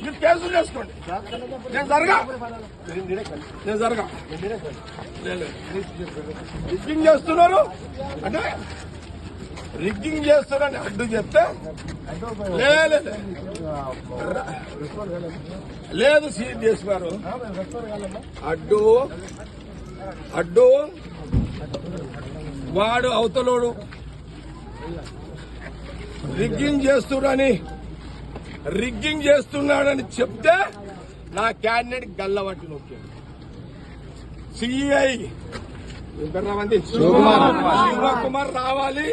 మీరు కేసులు చేసుకోండి. నేను జరగా రిగ్గింగ్ చేస్తున్నారు అంటే రిగ్గింగ్ చేస్తున్నారని అడ్డు చెప్తే లేదు సీరియస్ గారు అడ్డు వాడు అవతలోడు రిగ్గింగ్ చేస్తున్నాడని చెప్తే నా క్యాండిడేట్ గల్లబట్టి నొక్కాడు. సిఐ శివకుమార్ రావాలి.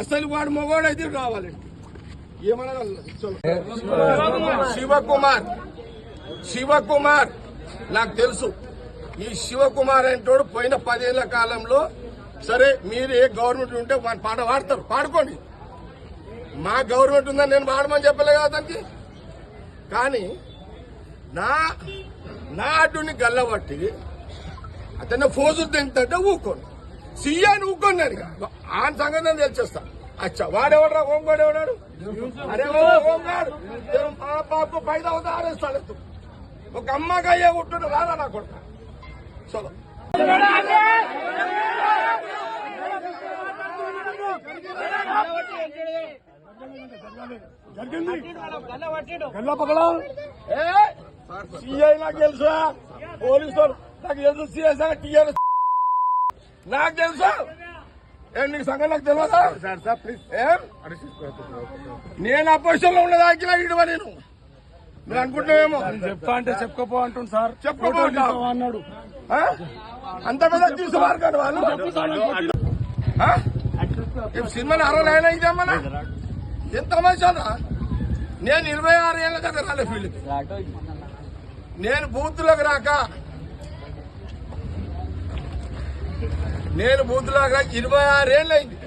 అసలు వాడు మొగోడైతే రావాలండి. ఏమన్నా శివకుమార్ నాకు తెలుసు. ఈ శివకుమార్ అంటోడు పోయిన 10 ఏళ్ల కాలంలో సరే మీరు ఏ గవర్నమెంట్ ఉంటే వాడి పాట పాడతారు, పాడుకోండి. మా గవర్నమెంట్ ఉందని నేను పాడమని చెప్పలే కదా అతనికి. కానీ నా అడ్డుని గల్లబట్టి అతన్ని ఫోజులు తింటే ఊకోండి. సీఐని ఊకోండి. నేను ఆయన సంగతి నేను తెలిచేస్తా. అచ్చా వాడెవడరా హోంగాడు ఎవడాడు? అరే హోంగాడు మా బాబు 5 అవుతా ఆరేస్తాడు. ఒక అమ్మగా అయ్యే ఉంటుండే రాదా నా కొడుకు. చలో సిఐ నాకు తెలుసా, పోలీసు నాకు తెలుసు, సిఐ టీఆర్ఎస్ నాకు తెలుసా. నీకు సంగతి నాకు తెలియదా? నేను అపోజిషన్ లో ఉన్నదాకి ఇటువ నేను మీరు అనుకుంటున్నావేమో. చెప్తా అంటే చెప్పుకోపో అంటుంది సార్. చెప్పుకోపో అన్నాడు. అంత పెద్ద తీసుకోవాలి కాదు వాళ్ళు. సినిమాని అరవైనా ఇదేమన్నా ఎంత మంచిదా. నేను 26 ఏళ్ళ కదా రాలే ఫీల్డ్కి. నేను బూత్లోకి రాక 26 ఏళ్ళు అయింది.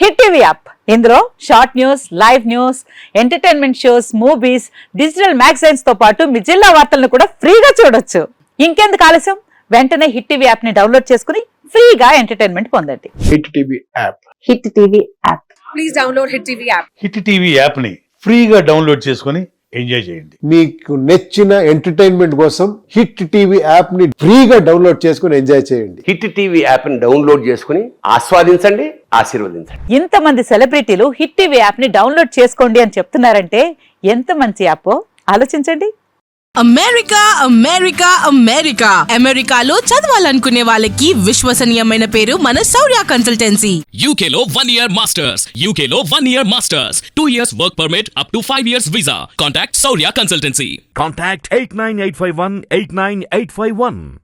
హిట్ టీవీ యాప్, ఇందులో short news, live news, entertainment shows, movies, digital magazines తో పాటు మీ జిల్లా వార్తలను కూడా ఫ్రీగా చూడొచ్చు. ఇంకెందుకు ఆలస్యం, వెంటనే హిట్ టీవీ యాప్ ని డౌన్లోడ్ చేసుకుని ఫ్రీగా ఎంటర్టైన్మెంట్ పొందండి. Hit TV app. Hit TV app. Please download hit TV app. Hit TV app ని ఫ్రీగా డౌన్లోడ్ చేసుకుని ఎంజాయ్ చేయండి. మీకు నచ్చిన ఎంటర్టైన్మెంట్ కోసం హిట్ టీవీ యాప్ ని ఫ్రీగా డౌన్లోడ్ చేసుకుని ఎంజాయ్ చేయండి. హిట్ టీవీ యాప్ ని డౌన్లోడ్ చేసుకుని ఆస్వాదించండి, ఆశీర్వదించండి. ఇంతమంది సెలబ్రిటీలు హిట్ టీవీ యాప్ ని డౌన్లోడ్ చేసుకోండి అని చెప్తున్నారంటే ఎంత మంచి యాప్ ఆలోచించండి. అమెరికాలో చదవాలనుకునే వాళ్ళకి విశ్వసనీయమైన పేరు మన శౌర్య కన్సల్టెన్సీ. UK లో 1 year masters, 2 years work permit up to 5 years visa. Contact Saurya Consultancy. Contact 89851 89851.